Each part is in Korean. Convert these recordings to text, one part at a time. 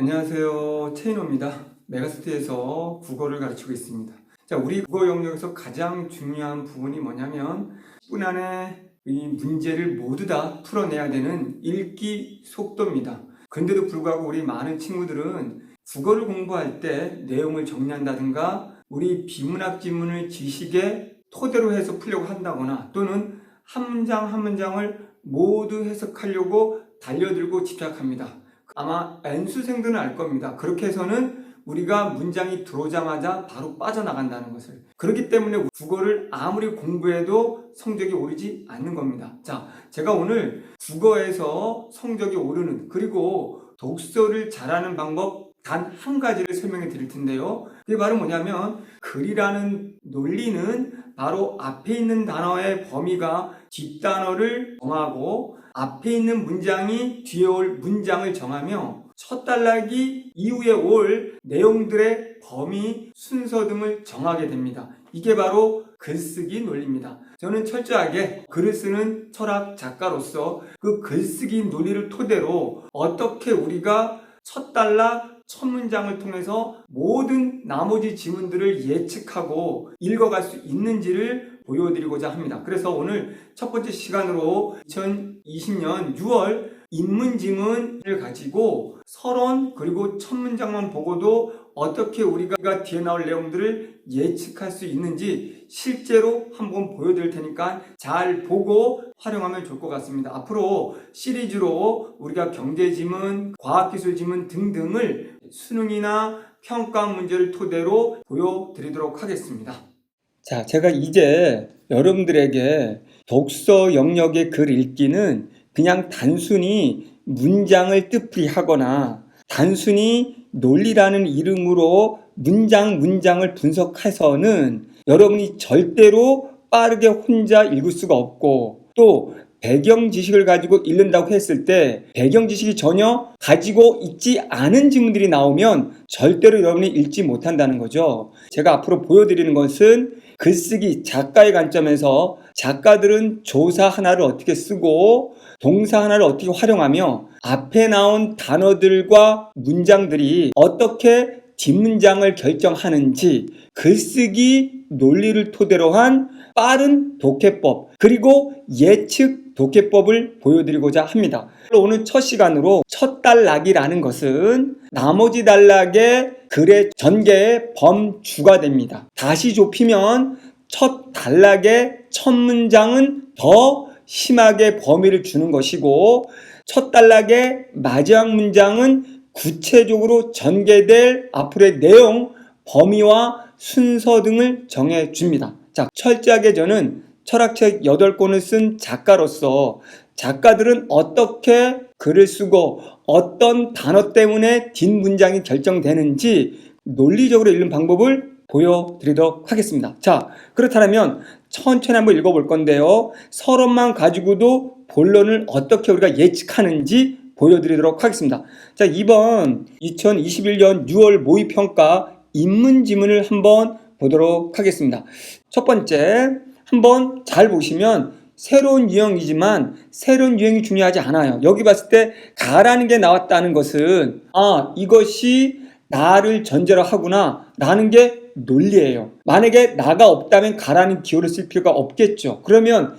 안녕하세요. 최인호입니다. 메가스터디에서 국어를 가르치고 있습니다. 자, 우리 국어 영역에서 가장 중요한 부분이 뭐냐면 10분 안에 이 문제를 모두 다 풀어내야 되는 읽기 속도입니다. 그런데도 불구하고 우리 많은 친구들은 국어를 공부할 때 내용을 정리한다든가 우리 비문학 지문을 지식의 토대로 해서 풀려고 한다거나 또는 한 문장 한 문장을 모두 해석하려고 달려들고 집착합니다. 아마 N수생들은 알 겁니다. 그렇게 해서는 우리가 문장이 들어오자마자 바로 빠져나간다는 것을. 그렇기 때문에 국어를 아무리 공부해도 성적이 오르지 않는 겁니다. 자, 제가 오늘 국어에서 성적이 오르는 그리고 독서를 잘하는 방법 단 한 가지를 설명해 드릴 텐데요. 그게 바로 뭐냐면 글이라는 논리는 바로 앞에 있는 단어의 범위가 뒷단어를 정하고 앞에 있는 문장이 뒤에 올 문장을 정하며 첫 단락이 이후에 올 내용들의 범위, 순서 등을 정하게 됩니다. 이게 바로 글쓰기 논리입니다. 저는 철저하게 글을 쓰는 철학 작가로서 그 글쓰기 논리를 토대로 어떻게 우리가 첫 단락, 첫 문장을 통해서 모든 나머지 지문들을 예측하고 읽어갈 수 있는지를 보여드리고자 합니다. 그래서 오늘 첫 번째 시간으로 2020년 6월 인문지문을 가지고 서론 그리고 첫 문장만 보고도 어떻게 우리가 뒤에 나올 내용들을 예측할 수 있는지 실제로 한번 보여드릴 테니까 잘 보고 활용하면 좋을 것 같습니다. 앞으로 시리즈로 우리가 경제지문, 과학기술지문 등등을 수능이나 평가 문제를 토대로 보여드리도록 하겠습니다. 자, 제가 이제 여러분들에게 독서 영역의 글 읽기는 그냥 단순히 문장을 뜻풀이 하거나 단순히 논리라는 이름으로 문장을 분석해서는 여러분이 절대로 빠르게 혼자 읽을 수가 없고 또 배경 지식을 가지고 읽는다고 했을 때 배경 지식이 전혀 가지고 있지 않은 지문들이 나오면 절대로 여러분이 읽지 못한다는 거죠. 제가 앞으로 보여드리는 것은 글쓰기 작가의 관점에서 작가들은 조사 하나를 어떻게 쓰고 동사 하나를 어떻게 활용하며 앞에 나온 단어들과 문장들이 어떻게 뒷문장을 결정하는지 글쓰기 논리를 토대로 한 빠른 독해법 그리고 예측 독해법을 보여드리고자 합니다. 오늘 첫 시간으로 첫 단락이라는 것은 나머지 단락의 글의 전개의 범주가 됩니다. 다시 좁히면 첫 단락의 첫 문장은 더 심하게 범위를 주는 것이고 첫 단락의 마지막 문장은 구체적으로 전개될 앞으로의 내용, 범위와 순서 등을 정해줍니다. 자, 철저하게 저는 철학책 8권을 쓴 작가로서 작가들은 어떻게 글을 쓰고 어떤 단어 때문에 뒷문장이 결정되는지 논리적으로 읽는 방법을 보여드리도록 하겠습니다. 자, 그렇다면 천천히 한번 읽어볼 건데요. 서론만 가지고도 본론을 어떻게 우리가 예측하는지 보여드리도록 하겠습니다. 자, 이번 2021년 6월 모의평가 인문지문을 한번 보도록 하겠습니다. 첫 번째, 한번 잘 보시면 새로운 유형이지만 새로운 유형이 중요하지 않아요. 여기 봤을 때 가라는 게 나왔다는 것은 이것이 나를 전제로 하구나 라는 게 논리예요. 만약에 나가 없다면 가라는 기호를 쓸 필요가 없겠죠. 그러면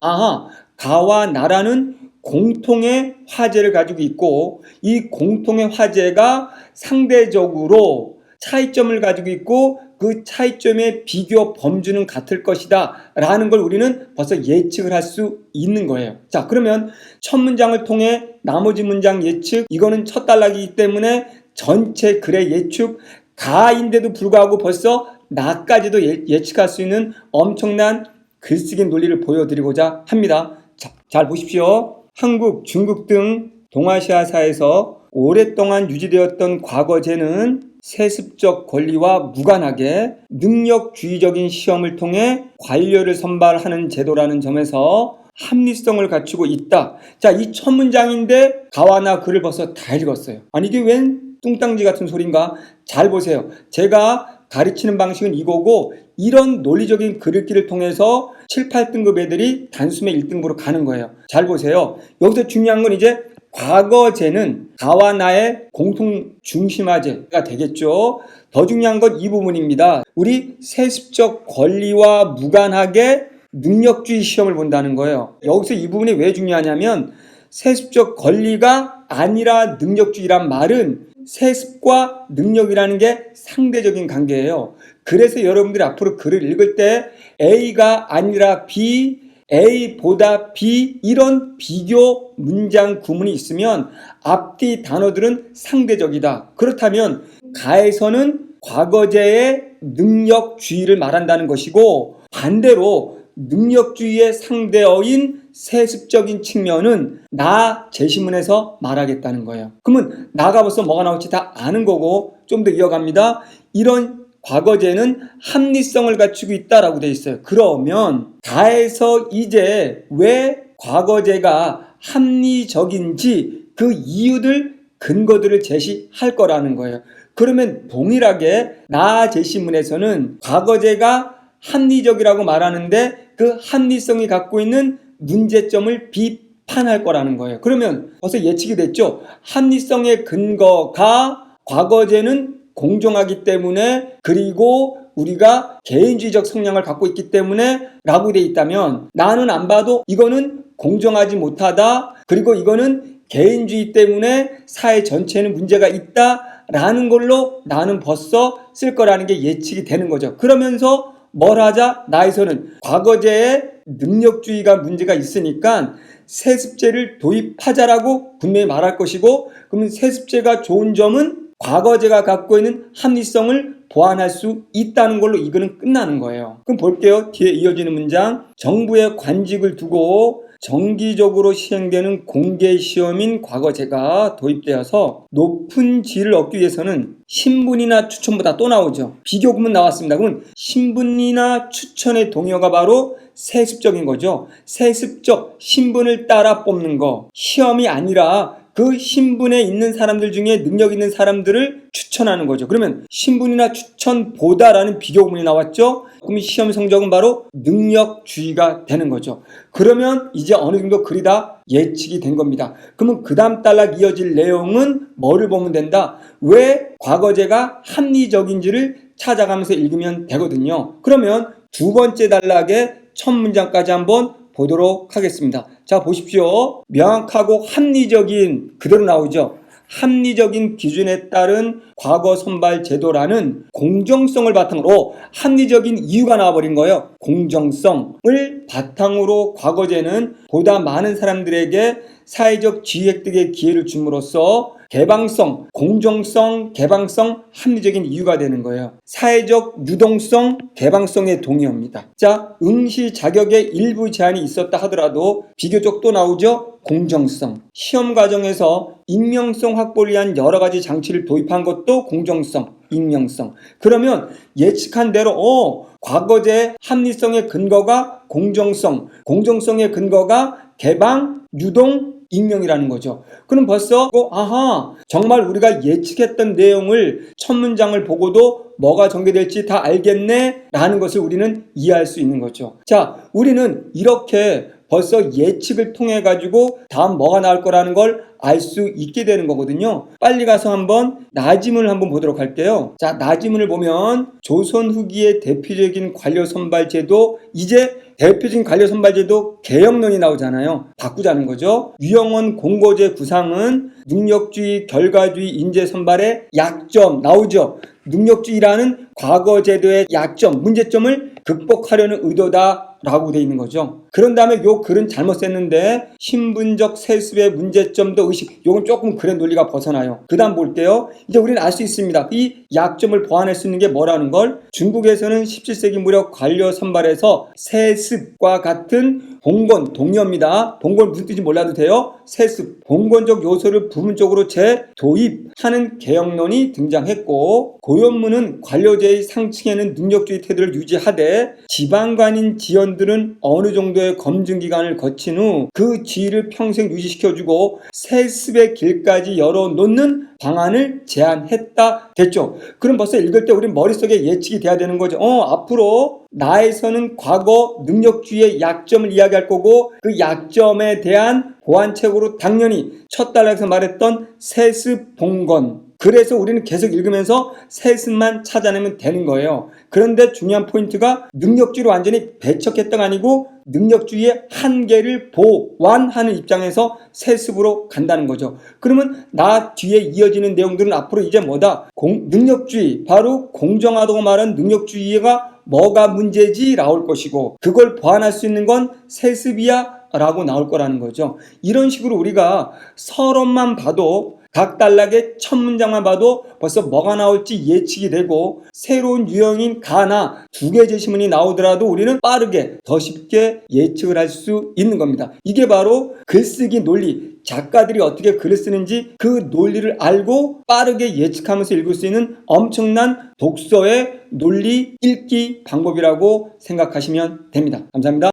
가와 나라는 공통의 화제를 가지고 있고 이 공통의 화제가 상대적으로 차이점을 가지고 있고 그 차이점의 비교 범주는 같을 것이다 라는 걸 우리는 벌써 예측을 할 수 있는 거예요. 자, 그러면 첫 문장을 통해 나머지 문장 예측, 이거는 첫 단락이기 때문에 전체 글의 예측, 가인데도 불구하고 벌써 나까지도 예측할 수 있는 엄청난 글쓰기 논리를 보여드리고자 합니다. 자, 잘 보십시오. 한국, 중국 등 동아시아사에서 오랫동안 유지되었던 과거제는 세습적 권리와 무관하게 능력주의적인 시험을 통해 관료를 선발하는 제도라는 점에서 합리성을 갖추고 있다. 자, 이 첫 문장인데 가와 나 글을 벌써 다 읽었어요. 아니 이게 웬 뚱땅지 같은 소린가? 잘 보세요. 제가 가르치는 방식은 이거고 이런 논리적인 글읽기를 통해서 7, 8등급 애들이 단숨에 1등급으로 가는 거예요. 잘 보세요. 여기서 중요한 건 이제 과거제는 나와 나의 공통 중심화제가 되겠죠. 더 중요한 건 이 부분입니다. 우리 세습적 권리와 무관하게 능력주의 시험을 본다는 거예요. 여기서 이 부분이 왜 중요하냐면 세습적 권리가 아니라 능력주의란 말은 세습과 능력이라는 게 상대적인 관계예요. 그래서 여러분들이 앞으로 글을 읽을 때 A가 아니라 B, A보다 B 이런 비교 문장 구문이 있으면 앞뒤 단어들은 상대적이다. 그렇다면 가에서는 과거제의 능력주의를 말한다는 것이고 반대로 능력주의의 상대어인 세습적인 측면은 나 제시문에서 말하겠다는 거예요. 그러면 나가 벌써 뭐가 나올지 다 아는 거고 좀 더 이어갑니다. 이런 과거제는 합리성을 갖추고 있다라고 되어 있어요. 그러면 다에서 이제 왜 과거제가 합리적인지 그 이유들 근거들을 제시할 거라는 거예요. 그러면 동일하게 나 제시문에서는 과거제가 합리적이라고 말하는데 그 합리성이 갖고 있는 문제점을 비판할 거라는 거예요. 그러면 벌써 예측이 됐죠. 합리성의 근거가 과거제는 공정하기 때문에 그리고 우리가 개인주의적 성향을 갖고 있기 때문에 라고 되어 있다면 나는 안 봐도 이거는 공정하지 못하다. 그리고 이거는 개인주의 때문에 사회 전체에는 문제가 있다. 라는 걸로 나는 벌써 쓸 거라는 게 예측이 되는 거죠. 그러면서 뭘 하자? 나에서는 과거제의 능력주의가 문제가 있으니까 세습제를 도입하자라고 분명히 말할 것이고 그러면 세습제가 좋은 점은 과거제가 갖고 있는 합리성을 보완할 수 있다는 걸로 이거는 끝나는 거예요. 그럼 볼게요. 뒤에 이어지는 문장. 정부의 관직을 두고 정기적으로 시행되는 공개시험인 과거제가 도입되어서 높은 지위를 얻기 위해서는 신분이나 추천보다 또 나오죠. 비교구문 나왔습니다. 그러면 신분이나 추천의 동의어가 바로 세습적인 거죠. 세습적 신분을 따라 뽑는 거. 시험이 아니라 그 신분에 있는 사람들 중에 능력 있는 사람들을 추천하는 거죠. 그러면 신분이나 추천보다라는 비교구문이 나왔죠. 그럼 시험 성적은 바로 능력주의가 되는 거죠. 그러면 이제 어느 정도 글이 다 예측이 된 겁니다. 그러면 그 다음 단락 이어질 내용은 뭐를 보면 된다? 왜 과거제가 합리적인지를 찾아가면서 읽으면 되거든요. 그러면 두 번째 단락의 첫 문장까지 한번 보도록 하겠습니다. 자, 보십시오. 명확하고 합리적인 그대로 나오죠. 합리적인 기준에 따른 과거 선발 제도라는 공정성을 바탕으로 합리적인 이유가 나와버린 거예요. 공정성을 바탕으로 과거제는 보다 많은 사람들에게 사회적 지위 획득의 기회를 줌으로써 개방성, 공정성, 개방성, 합리적인 이유가 되는 거예요. 사회적 유동성, 개방성의 동의어입니다. 자, 응시 자격에 일부 제한이 있었다 하더라도 비교적 또 나오죠? 공정성. 시험 과정에서 익명성 확보를 위한 여러 가지 장치를 도입한 것도 공정성, 익명성. 그러면 예측한 대로 과거제 합리성의 근거가 공정성, 공정성의 근거가 개방, 유동, 익명이라는 거죠. 그럼 벌써 아하 정말 우리가 예측했던 내용을 첫 문장을 보고도 뭐가 전개될지 다 알겠네 라는 것을 우리는 이해할 수 있는 거죠. 자, 우리는 이렇게 벌써 예측을 통해 가지고 다음 뭐가 나올 거라는 걸 알 수 있게 되는 거거든요. 빨리 가서 한번 나지문을 한번 보도록 할게요. 자, 나지문을 보면 조선 후기의 대표적인 관료 선발 제도, 이제 대표적인 관료 선발 제도 개혁론이 나오잖아요. 바꾸자는 거죠. 유영원 공고제 구상은 능력주의, 결과주의 인재 선발의 약점 나오죠. 능력주의라는 과거 제도의 약점, 문제점을 극복하려는 의도다 라고 되어 있는 거죠. 그런 다음에 요 글은 잘못 썼는데 신분적 세습의 문제점도 의식, 요건 조금 글의 논리가 벗어나요. 그 다음 볼게요. 이제 우리는 알 수 있습니다. 이 약점을 보완할 수 있는 게 뭐라는 걸. 중국에서는 17세기 무렵 관료 선발에서 세습과 같은 봉건, 동의어입니다. 봉건 무슨 뜻인지 몰라도 돼요. 세습, 봉건적 요소를 부분적으로 재도입하는 개혁론이 등장했고, 고연문은 관료제의 상층에는 능력주의 태도를 유지하되 지방관인 지연들은 어느 정도의 검증기간을 거친 후 그 지위를 평생 유지시켜주고 세습의 길까지 열어놓는 방안을 제안했다 됐죠. 그럼 벌써 읽을 때 우리 머릿속에 예측이 돼야 되는 거죠. 앞으로 나에서는 과거 능력주의의 약점을 이야기할 거고 그 약점에 대한 보완책으로 당연히 첫 단락에서 말했던 세습 봉건. 그래서 우리는 계속 읽으면서 세습만 찾아내면 되는 거예요. 그런데 중요한 포인트가 능력주의를 완전히 배척했다가 아니고 능력주의의 한계를 보완하는 입장에서 세습으로 간다는 거죠. 그러면 나 뒤에 이어지는 내용들은 앞으로 이제 뭐다? 능력주의, 바로 공정하다고 말하는 능력주의가 뭐가 문제지 나올 것이고, 그걸 보완할 수 있는 건 세습이야 라고 나올 거라는 거죠. 이런 식으로 우리가 서론만 봐도, 각 단락의 첫 문장만 봐도 벌써 뭐가 나올지 예측이 되고, 새로운 유형인 가나 두 개 제시문이 나오더라도 우리는 빠르게 더 쉽게 예측을 할 수 있는 겁니다. 이게 바로 글쓰기 논리, 작가들이 어떻게 글을 쓰는지 그 논리를 알고 빠르게 예측하면서 읽을 수 있는 엄청난 독서의 논리 읽기 방법이라고 생각하시면 됩니다. 감사합니다.